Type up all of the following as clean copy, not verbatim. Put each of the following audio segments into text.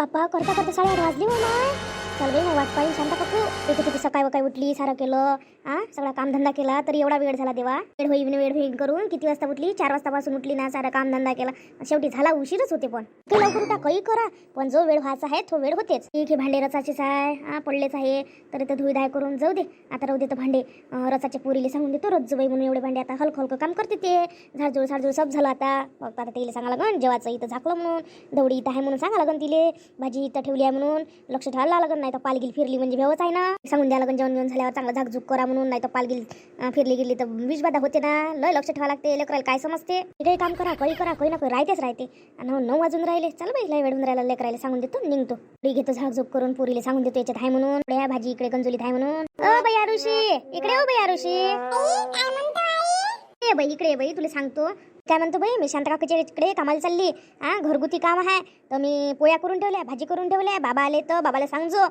बाप्पा करता करता 8:30 वाजली हो ना. चल बाई मग वाट पाहिजे शांता काकू. ते किती सकाळी वकाळी उठली, सारं केलं, सगळा कामधंदा केला तरी एवढा वेळ झाला देवा. वेळ होईन करून किती वाजता उठली? 4 वाजतापासून उठली ना, सारा कामधंदा केला, शेवटी झाला उशीरच होते. पण काही लवकर उठा, काही करा, पण जो वेळ व्हायचा आहे तो वेळ होतेच. ठीक आहे, भांडे रचाचेच आहे, पडलेच आहे तर ते धुई धाय करून जाऊ दे. आता राहू दे तर भांडे रचाचे पोरीले सांगून देतो रोज बाई म्हणून एवढे भांडे आता हलकं हलकं काम करते ते. झाडझूड सब झालं आता. फक्त आता तिला सांगा लागन जेवायचं इथं झाकलं म्हणून, दवडी इथं आहे म्हणून सांगा लागन तिले, भाजी इथं ठेवली आहे म्हणून लक्ष ठेवायला लागन. नाही तर पालगिल फिरली म्हणजे भेवच आहे ना. सांगून द्या लागन जेवण झाल्यावर चांगलं झाकझूक करा म्हणून. नाही तर पालगिल फिरली गेली तर विषबाधा होते ना. लय लक्ष ठेवा लागते. लेकराला काय समजते? काही काम करा, काही करा, काही ना काही राहतेच राहते. आणि 9 वाजून राहिले. चल बाई लय वेळ होऊन राहिला, लेकराला सांगून देतो निघतो. घेतो झाकझूक करून, पुरीले सांगून देतो याच्यात आहे म्हणून, या भाजी इकडे गंजुलीत आहे म्हणून. ओ बाई आरुषी इकडे, ओ बाई आरुषी ए बाई इकडे, बाई तुला सांगतो काय म्हणतो बाई. मी शांता काकाच्या इकडे कामाला चालली, घरगुती काम आहे तर मी पोळ्या करून ठेवल्या, भाजी करून ठेवल्या. बाबा आले तर बाबाला सांगजो,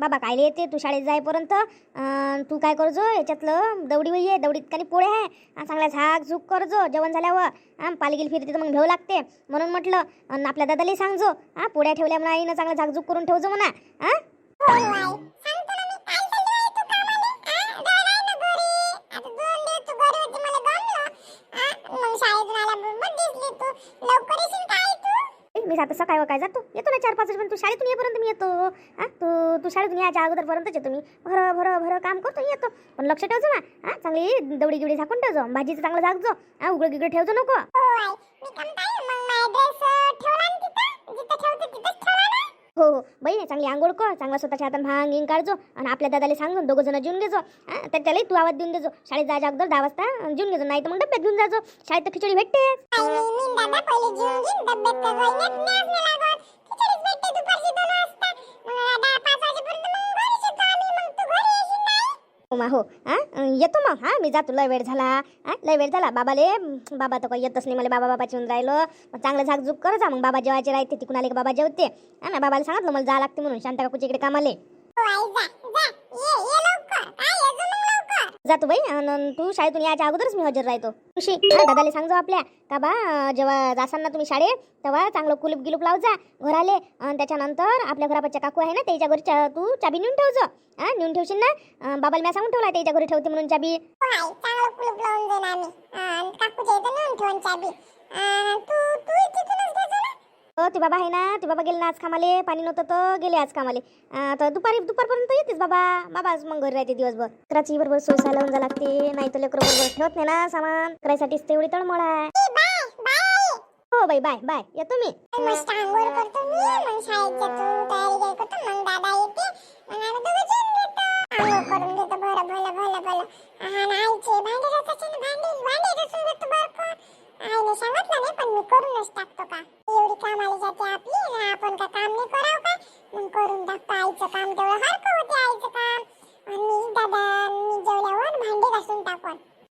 बाबा कायले येते तू शाळेत जाईपर्यंत, तू काय करजो याच्यातलं दवडी वही आहे, दवडीत काही पोळ्या आहे, चांगला झाक झूक करजो. जेवण झाल्यावर पालगिल फिरते तर मग भेव लागते म्हणून म्हटलं. आणि आपल्या दादालाही सांगजो, पोळ्या ठेवल्या म्हणा आईनं, चांगला झाकझूक करून ठेवजो म्हणा. मी आता सकाळी काय जातो, येतो ना 4-5 वाजेपर्यंत. तू शाळेतून येईपर्यंत मी येतो. तू शाळेतून यायच्या अगोदरपर्यंतच येतो मी. भर काम करतो येतो. पण लक्ष ठेवजो ना, चांगली दवडी गिवडी झाकून ठेवजो, भाजीचं चांगलं झाकजो, उघडं गिगडं ठेवजो नको. हो बाई चांगली आंघोळ कर, चांगला स्वतःच्या हाताने भांग गिंग काढजो. आणि आपल्या दादाला सांगून 2 जण जेवून घेजो. त्यालाही तू आवाज देऊन देजो. शाळेत जायच्या अगोदर 10 वाजता जेवून घेजो. नाही तर मग डब्यात घेऊन जाजो. शाळेत तर खिचडी भेटते. हो येतो मग. मी जातो, लय वेळ झाला. बाबा तर काही येतच नाही मला. बाबाची येऊन राहिलं. मग चांगलं झाकझूक कर जा. मग बाबा जेवायचे राहते, तिकून आले की बाबा जेवते. ना बाबाला सांगितलं मला जा लागते म्हणून शांता काकूच्या इकडे कामाले. जातो बाई. तू शाळेतून यायच्या अगोदरच मी हजर राहतो. खुशी दादाला सांगजो आपल्या का बा जेव्हा जासान ना तुम्ही शाळेत तेव्हा चांगलं कुलूप गिलूप लाव जा घराले. आणि त्याच्यानंतर आपल्या घरापाच्या काकू आहे ना त्याच्या घरी तू चाबी नेऊन ठेवजो. नेऊन ठेवशील ना. बाबाला मी सांगून ठेवला त्याच्या घरी ठेवते म्हणून चाबी. ते बाबा आहे ना, ते बाबा गेले ना आज कामाले. पाणी नव्हतं तर गेले आज कामाले. तर दुपारपर्यंत येतेच बाबा मग घरी राहते दिवसभर. कराची बरोबर सोसा लावून जा लागते. नाही तर लेकर बरोबर ठेवत नाही ना सामान. करायसाठीच तेवढी तळमळ आहे. हो बाई बाय येतो मी.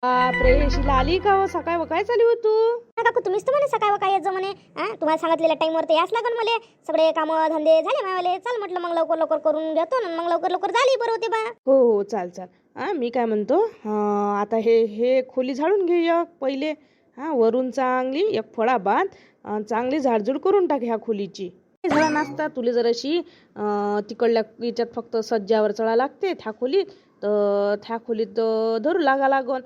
बापरे शिला आली का हो? सकाळ काय चालू हो तू? काकू तुम्हीच तर म्हणे सकाळ काय येत म्हणे. तुम्हाला सांगितलेल्या टाइमवर ते याच लागन मला. सगळे काम धंदे झाले मावाले. चल म्हटलं मग लवकर करून घेतो ना. मग लवकर झाली बरं होते बा. हो चाल. मी काय म्हणतो, आता हे खोली झाडून घे एक पहिले. वरून चांगली एक फळा बांध, चांगली झाडझूड करून टाक ह्या खोलीची. झाडा नाचता तुला जर अशी तिकडल्या याच्यात फक्त सज्जावर चढा लागते त्या खोलीत. तर त्या खोलीत धरू लागन.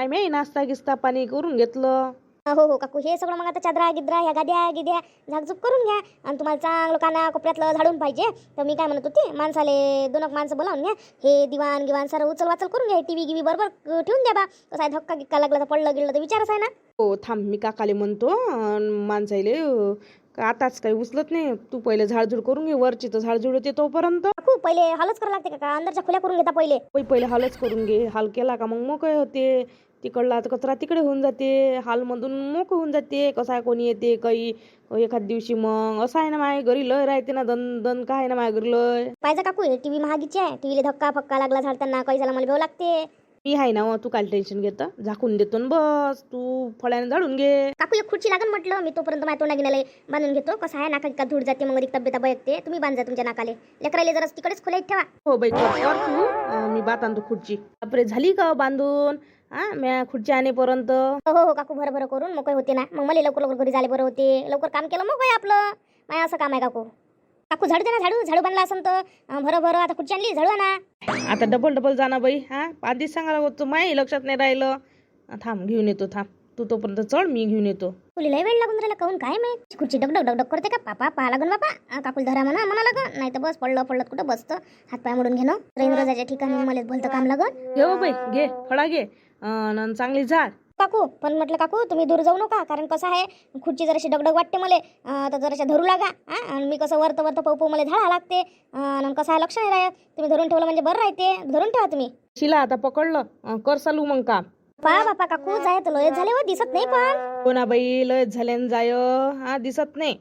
मी नाश्ता गिस्ता पाणी करून घेतलं. हो काकू हे सगळं मग आता चादरा गिद्रा ह्या गाद्या झाकझूक करून घ्या. आणि तुम्हाला चांगलं काना कोपऱ्यातलं झाडून पाहिजे तर मी काय म्हणत होते, माणसाले 2 माणसं बोलावून घ्या. हे दिवाण गिवाण सारं उचल वाचल करून घ्या. टीव्ही गिवी बरोबर ठेवून द्या बा. कसं आहे धक्का गिक्का लागला तर पडलं गिळलं तर विचारच आहे ना. हो थांब, मी काकाले म्हणतो माणसाले आताच काही उचलत नाही. तू पहिले झाडझूड करून घे वरची, तर झाडझूड होते तोपर्यंत. काकू पहिले हालच करावं लागते का अंदरच्या खोल्या करून घेता पहिले हालच करून घे. हाल केला का मग मोकळे होते. तिकडला तर कचरा तिकडे होऊन जाते. हालमधून मोकळं होऊन जाते. कसं आहे कोणी येते काही एखाद दिवशी. मग असं आहे ना माझ्या घरी लय राहते ना दन काय आहे ना माझ्या घरी लय. पाहिजे काकू टीव्ही महागीची आहे. टीव्हीला धक्का फक्का लागला झाडताना काही झाला मला भेव लागते. मी आहे ना, तू काय टेन्शन घेता. झाकून देतो ना बस. तू फळ्याने झाडून घे. काकू एक खुर्ची लागन म्हटलं. मी तोपर्यंत माझ्या तोंडागिनाला बांधून घेतो. कसं आहे नाका धूड जाते मग तब्येत बयकते. तुम्ही बांधा तुमच्या नाकाले. लेकराले जरा तिकडेच खोल्यात ठेवा. हो बाई कर तू. मी बात आणतो खुर्ची. बापरे झाली का बांधून? म्या खुर्ची आणेपर्यंत. हो काकू भर करून मोकळे होते ना. मग मला लवकर घरी झाले बरं होते. लवकर काम केलं मग काय आपलं. माय असं काम आहे काकू. काकू झाडू दे ना, झाडू झाडू बांधला असं तर भरं भरं आता खुर्ची आणली, झाडू आणा. आता डबल डबल जाणार बाई. आधीच सांगायला होतं, माही लक्षात नाही राहिलं. थांब घेऊन येतो, थांब तू तोपर्यंत चढ, मी घेऊन येतो. तुला लय वेळ लागून राहिला, काहून काय माहित. खुर्ची डगडग डगडग करते का पापा, पाहा लागन बापा. काकूला धरा म्हणा लागन, नाही तर बस पडलं कुठं बसतं, हातपाय मोडून घेणं. रजाच्या ठिकाणी मला भलतं काम लागन. घे हो बाई, घे फळा घे, चांगली झाड. काकू पण म्हटलं काकू तुम्ही दूर जाऊ नका, कारण कसं आहे खुर्ची जराशी डगडग वाटते मला, तर जराशा धरू लागा. आणि मी कसं वरतं वरतं पाहू मला झाडा लागते, आणि कसं आहे लक्ष नाही राहत. तुम्ही धरून ठेवलं म्हणजे बरं राहते, धरून ठेवा तुम्ही. शिला आता पकडलं, कर चालू मग काम. बापा काकू जाय तर लय झाले हो, दिसत नाही पण. कोणा बाई लय झाल्यान जाय, दिसत नाही.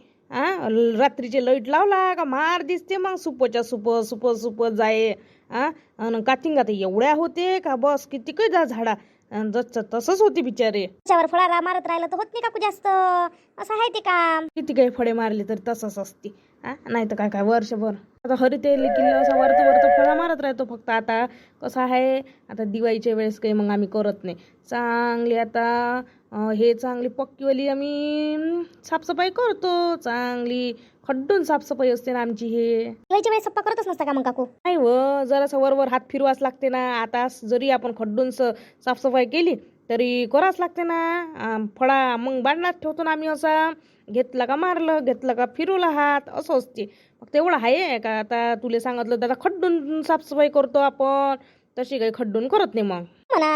रात्रीचे लाईट लावला का मार दिसते, मग सुपच्या सुप जाय. आणि कातिंग आता एवढ्या होते का बस, किती काय झाडा तसंच होते बिचारे. त्याच्यावर फळा मारत राहिलं तर होत नाही काकू जास्त, असं आहे ते काम. किती काही फळे मारले तरी तसंच असते. नाही तर काय वर्षभर आता हरिते किल्ला असा वरत फळा मारत राहतो फक्त. आता कसं आहे, आता दिवाळीच्या वेळेस काही मग आम्ही करत नाही. चांगली आता हे चांगली पक्कीवाली आम्ही साफसफाई करतो, चांगली खड्डून साफसफाई असते ना आमची. हे दिवाळीच्या वेळेस सप्पा करतच नसता का मग काकू? नाही व, जरासं वरवर हात फिरवाच लागते ना. आता जरी आपण खड्डून साफसफाई केली तरी करावंच लागते ना. फळा मग बांधण्यात ठेवतो ना आम्ही. असा घेतला का मारलं, घेतला का फिरवला हात, असं असते. फक्त एवढं आहे का आता तुला सांगितलं दादा, खड्डून साफसफाई करतो आपण, तशी काही खड्डून करत नाही. मग म्हणा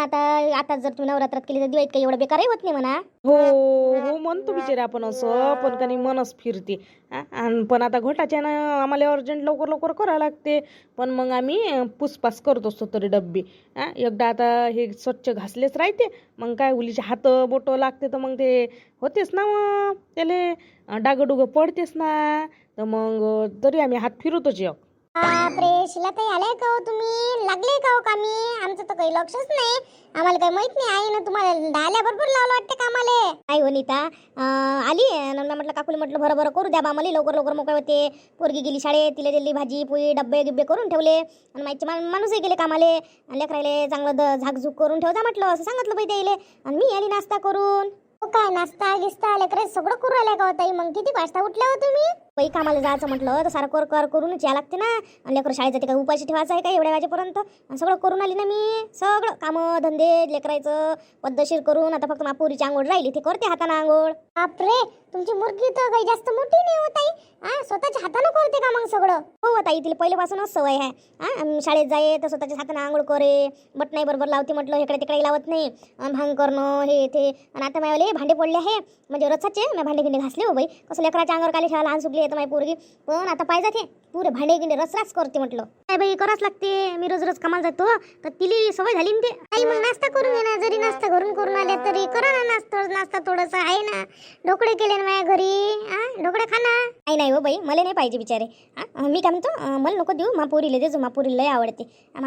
आता जर तुम्ही नवरात्रात केली तर दिवाळीत काही एवढं बेकारही होत नाही म्हणा. हो म्हणतो बिचारे आपण असं, पण काही मनच फिरते. पण आता घोटाच्या ना आम्हाला अर्जंट लवकर करावं लागते. पण मग आम्ही पुसपास करत असतो तरी डब्बी. एकदा आता हे स्वच्छ घासलेच राहते, मग काय उलीचे हात बोट लागते तर मग ते होतेच ना, मग त्याला डागडुगं पडतेच ना. तर मग तरी आम्ही हात फिरवतोच. बापरे, शिलाताई आलाय का हो तुम्ही? लागले का हो कामी? आमचं तर काही लक्षच नाही, आम्हाला काही माहित नाही. आई ना तुम्हाला आल्याबरोबर लावलं वाटतं कामाले. आई हो नीता आली, म्हटलं काकुली म्हटलं बरं करू द्या बा, मला लवकर मोकळे होते. पोरगी गेली शाळेत, तिला दिली भाजी पोळी डब्बे गिब्बे करून ठेवले, आणि माहिती माणूसही गेले कामाले. लेकरायले चांगलं झाकझूक करून ठेवता म्हटलं, असं सांगितलं बाई द्यायले. आणि मी आली नाश्ता करून. काय नाश्ता गिस्ता लेकरे सगळं करू राहिलं का होता? मग किती वाजता उठल्या हो तुम्ही? बाई कामाला जायचं म्हटलं तर सारं करूनच या लागते ना. आणि लेकर शाळेत जाते, काय उपाशी ठेवायचं आहे का एवढ्या वाजेपर्यंत? सगळं करून आली ना मी, सगळं कामं धंदे लेकरायचं पद्धतशीर करून. आता फक्त मापुरीची आंघोळ राहिली, ते करते हाताने आंघोळ. बापरे, तुमची मुलगी तर काही जास्त मोठी नाही होत आई. स्वतःच्या हाताने करते का मग सगळं? हो ताई, तिला पहिल्यापासूनच सवय आहे. शाळेत जाये तर स्वतःच्या हाताने आंघोळ करे, बट नाही बरोबर लावते म्हटलं, इकडे तिकडे लावत नाही. भांग करणं हे ते. आणि आता माझ्यावाले भांडे पडले आहे, म्हणजे रचाचे मी भांडे गिंडे घासले हो बाई. कसं लेकराच्या अंगावर काली शाळा लहान सुटली तर माझी पोरगी, पण आता पाहिजे ते पुरे भांडे गिंडे रसराच करते म्हटलं. काय बाई करावंच लागते, मी रोज कामाला जातो तर तिला सवय झाली ना ते. आई मग नाश्ता करून घे ना, जरी नाश्ता घरून करून आले तरी करा ना नाश्ता थोडंसं आहे ना. ढोकळे केले ना माझ्या घरी, ढोकळे खाना. नाही हो बाई, मला नाही पाहिजे बिचारे. मी काय म्हणतो, मला नको देऊ, पोरीला देजो, पोरीला लय आवडते.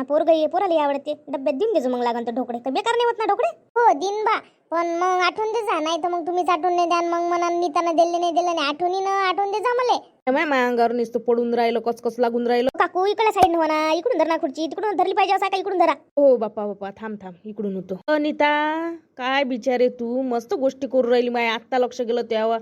पोराला आवडते, डब्यात देऊन देजो मग लागन तर ढोकळे. तर बेकार नाही होत ना ढोकळे? हो दिन बा, पण मग आठवून दे जा, नाही तर मग तुम्हीच आठवून नाही द्या. मग मनाने नीतानं दिले नाही आठवणीनं आठवून दे जा मला. माझ्या अंगावर नुसतं पडून राहिलं, कस लागून राहिलं. काकू इकडे साईड म्हणा, इकडून धर ना खुर्ची, तिकडून धरली पाहिजे असं का इकडून धरा. हो बाप्पा थांब इकडून होतो. अनिता काय बिचारे, तू मस्त गोष्टी करू राहिली. माझ्या आत्ता लक्ष गेलं तेव्हा.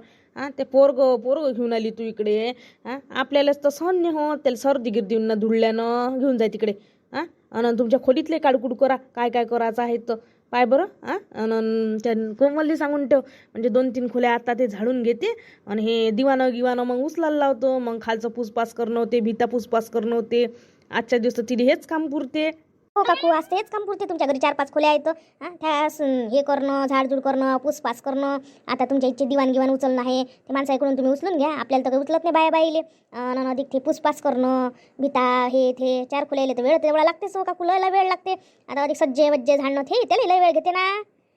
ते पोरग घेऊन आली तू इकडे. आपल्यालाच तर सहन नाही हो, त्याला सर्दी गिर्दी ना धुळल्यानं घेऊन जाय तिकडे. आणि तुमच्या खोलीतले काडकुड करा, काय करायचं आहे तर पाय बरं. आणि त्या कोमलली सांगून ठेव, म्हणजे 2-3 खोल्या आता ते झाडून घेते. आणि हे दिवानं मग उचलायला लावतो. मग खालचं पुसपास करणं होते, भिता पुसपास करणं होते. आजच्या दिवस तिथे हेच काम पुरते. हो काकू, आज तेच काम पुरते. तुमच्या घरी 4-5 खोल्या आहेत, त्या हे करणं, झाडझूड करणं, पुसपास करणं. आता तुमच्या इच्छे दिवाण उचलणं आहे, ते माणसाकडून तुम्ही उचलून घ्या. आपल्याला तर काही उचलत नाही बाईले. अधिक ते पुसपास करणं, भिता हे ते 4 खोल्या तर वेळ तेवढा लागतेच हो काकू, लयला वेळ लागते. आता अधिक सज्जे वज्जे झाडणं हे त्याला लय वेळ घेते ना.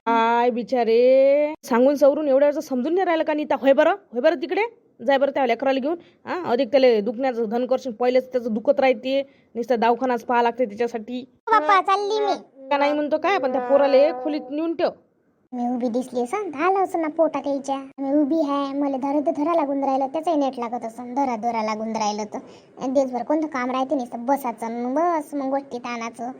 काय बिचारे, सांगून सवरून एवढ्या वेळचं समजून नाही राहिलं का नीता? होय बरं तिकडे जाय बरं त्या लेकराला घेऊन. अधिक त्याला दुखण्याचं धन करशील, पहिलेच त्याचं दुखत राहते, नुसतं दवाखानाच पाहा लागते त्याच्यासाठी. बाप्पा चालली मी का नाही म्हणतो काय, पण त्या पोराले खोलीत नेऊन ठेव. मी उभी दिसली असं झालं असं ना पोटात यायच्या. मी उभी आहे, मला धरा लागून राहिलं, त्याचाही नेट लागत असं धरा लागून राहिलं तर. आणि दिवसभर कोणतं काम राहते नाही, बसायचं आणि बस मग गोष्टी ताणाचं.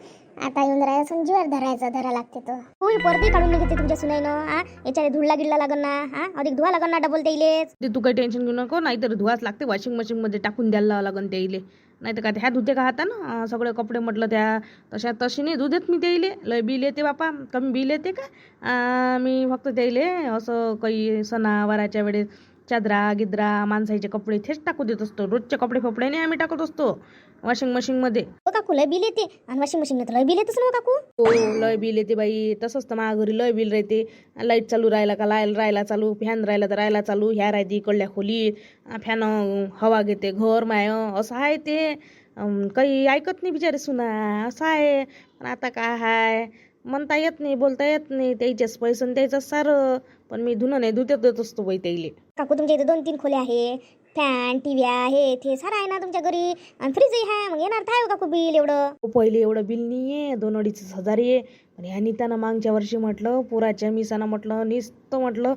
आता येऊन राहायचं जीवर धरा लागते तर. होय परदे काढून निघते तुमच्या सुनाईनं. याच्याने धुळला गिळला लागन ना, अधिक धुवा लागन ना डबल त्याइलेच. ते तू काही टेन्शन घेऊ नको, नाहीतर धुवाच लागते, वॉशिंग मशीनमध्ये टाकून द्यायला लागन त्याइले. नाही तर काय ह्या धुते का हातानं सगळे कपडे म्हटलं त्या तशी नाही धुदेत मी त्याइले. लय बिल येते बापा, कमी बिल येते का? मी फक्त त्याइले असं काही सणावाराच्या वेळेस चादरा गिद्रा माणसाचे कपडे तेच टाकू देत असतो. रोजचे कपडे फपडे नाही आम्ही टाकत असतो वॉशिंग मशीनमध्ये. हो काकू लय बिल येते, आणि वॉशिंग मशीन तर लय बिल येतच ना काकू. हो लय बिल येते बाई, तसंच तर माझ्या घरी लय बिल राहते. लाईट चालू राहिला का राहिला चालू, फॅन राहिला तर राहिला चालू, ह्या राहते इकडल्या खोलीत फॅन हवा घेते घर माय, असं आहे ते. काही ऐकत नाही बिचारे सुना, असं आहे. पण आता काय आहे म्हणता येत नाही, बोलता येत नाही. त्याच्याच पैसे त्याचं सारं, पण मी धुणं नाही धुत्यात देत असतो बाई त्याइले. काकू तुमच्या इथे 2-3 खोल्या आहे, फॅन टीव्ही आहे, ते सारं आहे ना तुमच्या घरी, आणि फ्रीजही आहे. मग येणार काय हो काकू बिल एवढं? पहिले एवढं बिल नाही आहे, 2-2.5 हजार आहे. पण ह्या नीतानं मागच्या वर्षी म्हटलं पोराच्या मिसानं म्हटलं नुसतं म्हटलं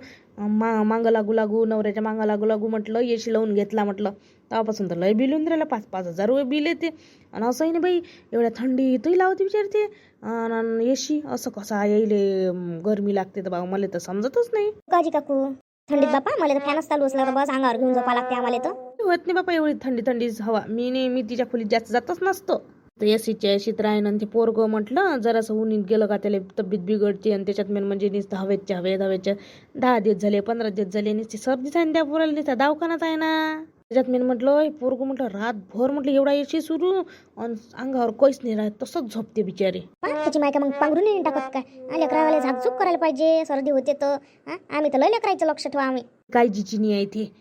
मागं लागू नवऱ्याच्या मागं लागू म्हटलं एसी लावून घेतला म्हटलं. तेव्हापासून तर लय बिल येऊन राहिलं, 5-5 हजार रुपये बिल येते. आणि असंही नाही बाई, एवढ्या थंडीतही लावते विचारते एसी. असं कसा यायले गरमी लागते तर बाबा मला तर समजतच नाही. काजी काकू थंडीत बापा मला तर फॅनच चालू असला तर बस अंगावर घेऊन झोपा लागते आम्हाला तर. होत नाही बापा एवढी थंडी हवा. मी तिच्या खोलीत जास्त जातच नसतो. तर एसीच्या एसीत राहीन. आणि ते पोरगं म्हटलं जरासं उन्हीत गेलं का त्याला तब्येत बिघडते. आणि त्याच्यात मेन म्हणजे नुसतं हवेच्या 10 दिवस झाले 15 दिवस झाले नुसती सर्दीच आहे, त्या पोराला नुसता दवाखानाच आहे ना. त्याच्यात मी म्हटलं हे पोरगं म्हटलं रातभर म्हटलं एवढा एसी सुरू आणि अंगावर काहीच नाही राहत, तसंच झोपते बिचारे. त्याची मायका मग पांघरून नाही टाकत काय? लेकरावाले झाकझूक करायला पाहिजे, सर्दी होते तर. आम्ही तर लय लेकरायचं लक्ष ठेवा आम्ही. काळजीची नाही आहे ती.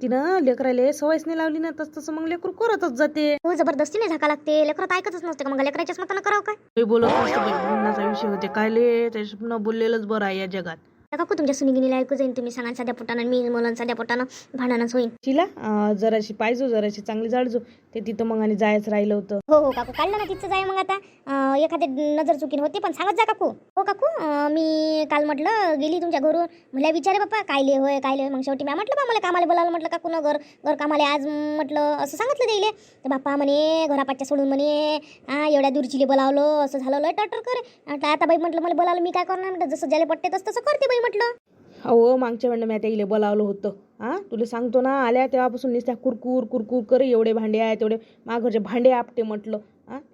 तिनं लेकराला सवयच नाही लावली ना, तसं मग लेकरू करतच जाते. हो जबरदस्तीने झाका लागते, लेकरात ऐकतच नसते का? मग लेकराच्याच मतानं करावं काय? बोलत नसतं बाई, भांडणाचा विषय होते कायले, त्याच्या न बोललेलंच बरं आहे या जगात. काकू तुमच्या सुनिगिनीला ऐकू जाईन, तुम्ही सांगा साध्या पोटानं, मी मला साध्या पोटानं भांडणच होईल. तिला जराशी पाहिजे, जराशी चांगली जाडजो. ते तिथं मग आणि जायचं राहिलं होतं. हो काकू काढलं ना तिथं जाय. मग आता एखादे नजर चुकीन होते, पण सांगत जा काकू. हो काकू मी काल म्हटलं गेली तुमच्या घरून, मला विचारे बाप्पा कायले होय. मग शेवटी मी म्हटलं बा मला कामाला बोलावलं, म्हटलं काकू न घर कामाला आज म्हटलं असं सांगितलं देईले. तर बाप्पा म्हणे घरापाच्या सोडून म्हणे एवढ्या दूरचीले बोलावलं, असं झालं लय टटर करे. आता बाई म्हटलं मला बोलावलं मी काय करणार, म्हटलं जसं ज्याला पट्टे तसं करते बाई म्हटलं. हो मागच्या वेळेला मी त्याला बोलावलं होतं. तुला सांगतो ना, आल्या तेव्हापासून नुसत्या कुरकुर करे, एवढे भांडे आहे तेवढे घरचे भांडे आपटे म्हटलं.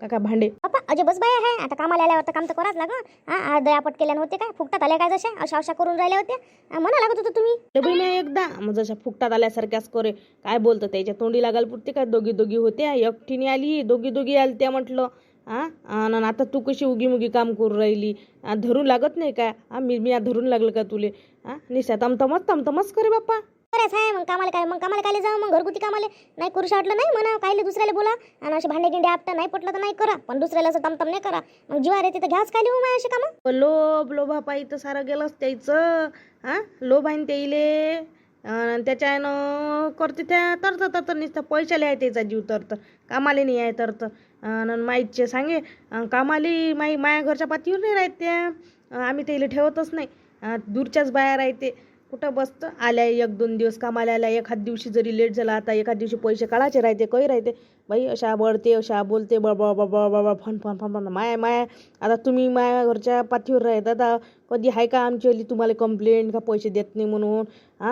काका भांडे बाप्पा अजय बस बाय आहे. आता कामाला आल्यावर तर काम तर कराच लागं. दयापट केल्यानं होते काय? फुकटात आल्या काय जशा अशा करून राहिल्या होत्या म्हणा लागत होतं तुम्ही. बाई मी एकदा मग जशा फुकटात आल्यासारख्याच करे. काय बोलतं त्याच्या तोंडी लागायला पुरते काय? दोघी होत्या, एकटीने आली, दोघी आली त्या म्हटलं. आणि आता तू कशी उगीमुगी काम करू राहिली? धरून लागत नाही का? मी धरून लागलं का तुले? निशा तमतमच करे बाप्पा. बरंच आहे. मग कामाला काय जाऊ, मग घरगुती कामाला नाही करू वाटलं नाही म्हणा, कायले दुसऱ्याला बोला. आणि असे भांडे गिंडे आपटा नाही पटलं तर नाही करा, पण दुसऱ्याला असं तमतम नाही करा. मग जीवार येते तर घ्याच काय लिहू असे कामं. लोभापायी तर सारं गेलंच त्याचं. लोभ आहे त्याइले, त्याच्यानं करते त्या तर नुसतं पैशाले आहे त्याचा जीव तर कामाले नाही आहे तर. माईचे सांगे कामाली माया घरच्या पातीवर नाही राहत त्या. आम्ही त्याला ठेवतच नाही. दूरच्याच बाया राहते. कुठं बसतं आल्या 1-2 दिवस कामाला आल्या, एखाद दिवशी जरी लेट झाला, आता एखाद दिवशी पैसे काढायचे राहते, काही राहते बाई अशा बळते अशा बोलते बळबळ फन माया. आता तुम्ही माया घरच्या पाठीवर राहत, आता कधी आहे का आमची आली तुम्हाला कंप्लेंट का पैसे देत नाही म्हणून?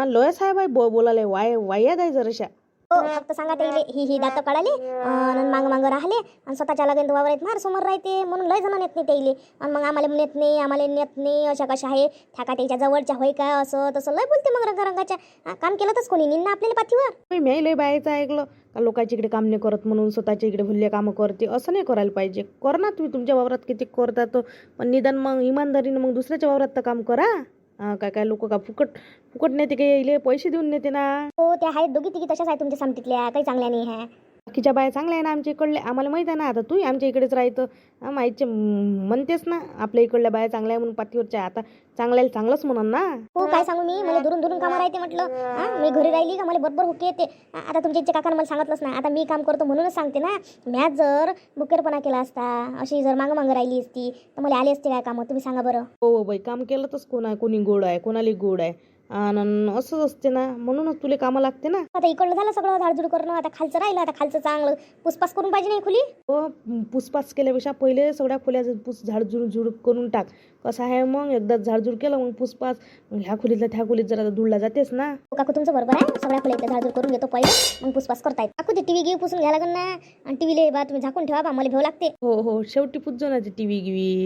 लयच आहे बाई बोलायला वायात आहे जराशा. हो फक्त सांगा त्याला ही दात काढाले आणि मांग राहिले, आणि स्वतःच्या लगेच वावरात मार समोर राहते म्हणून लय जण नेत नाही त्याइले. आणि मग आम्हाला नेत नाही अशा कशा आहे थाका त्याच्या जवळच्या होय काय असं तसं लय बोलते. मग रंगाच्या काम केलं तच कोणी निंदा आपल्याला पाठीवर. मी लय बायचं ऐकलं का लोकांच्या इकडे काम नाही करत म्हणून स्वतःच्या इकडे भुल्ले कामं करते. असं नाही करायला पाहिजे. कर ना तुम्ही तुमच्या वावरात किती करतात, पण निदान मग इमानदारीनं मग दुसऱ्याच्या वावरात तर काम करा. काय लोक का फुकट नेते काही पैसे देऊन नेते ना. हो त्या आहेत दोघी तिघी तशाच आहे तुमच्या समतीतल्या, काही चांगल्या नाही आहे. बाकीच्या बाया चांगल्या आहे ना आमच्या इकडल्या, आम्हाला माहीत आहे ना. आता तू आमच्या इकडेच राहतं, माहिती म्हणतेस ना आपल्या इकडल्या बाया चांगल्या आहे म्हणून पातीवरच्या. आता चांगल्याला चांगलंच म्हणून ना. हो काय सांगू मी, मला दुरून दुरून कामं राहते म्हटलं. मी घरी राहिली का मला बरोबर हुके येते. आता तुमच्या इच्छा काकानं मला सांगितलंच ना. आता मी काम करतो म्हणूनच सांगते ना. मॅच जर बुकेरपणा केला असता, अशी जर मागं राहिली असती तर मला आली असते काय कामं, तुम्ही सांगा बरं. हो बाई, काम केलं तरच कोणी गोड आहे, कोणाला गोड आहे. आणि असंच असते ना, म्हणूनच तुला कामं लागते ना. आता इकडलं झालं सगळं झाडझूड करणं, आता खालचं राहिलं. आता खालचं चांगलं पुसपास करून पाहिजे नाही खोली. हो, पुसपास केल्यापेक्षा पहिले सगळ्या खोल्या झाडझूड करून टाक. कसं आहे मग एकदा झाडझूड केलं मग पुसपास, मग ह्या खोलीतल्या त्या खोलीत जरा धुळला जातेस ना. हो काकू तुमचं बरोबर आहे. सगळ्या खोलीतलं झाडझूड करून घेतो पहिले, मग पुसपास करता येत. काकू ते टीव्ही गिव्ही पुसून घ्या लागेल ना. आणि टीव्हीले बा तुम्ही झाकून ठेवा बा, मला भेव लागते. हो शेवटी पुसजो ना ते टीव्ही गिवी.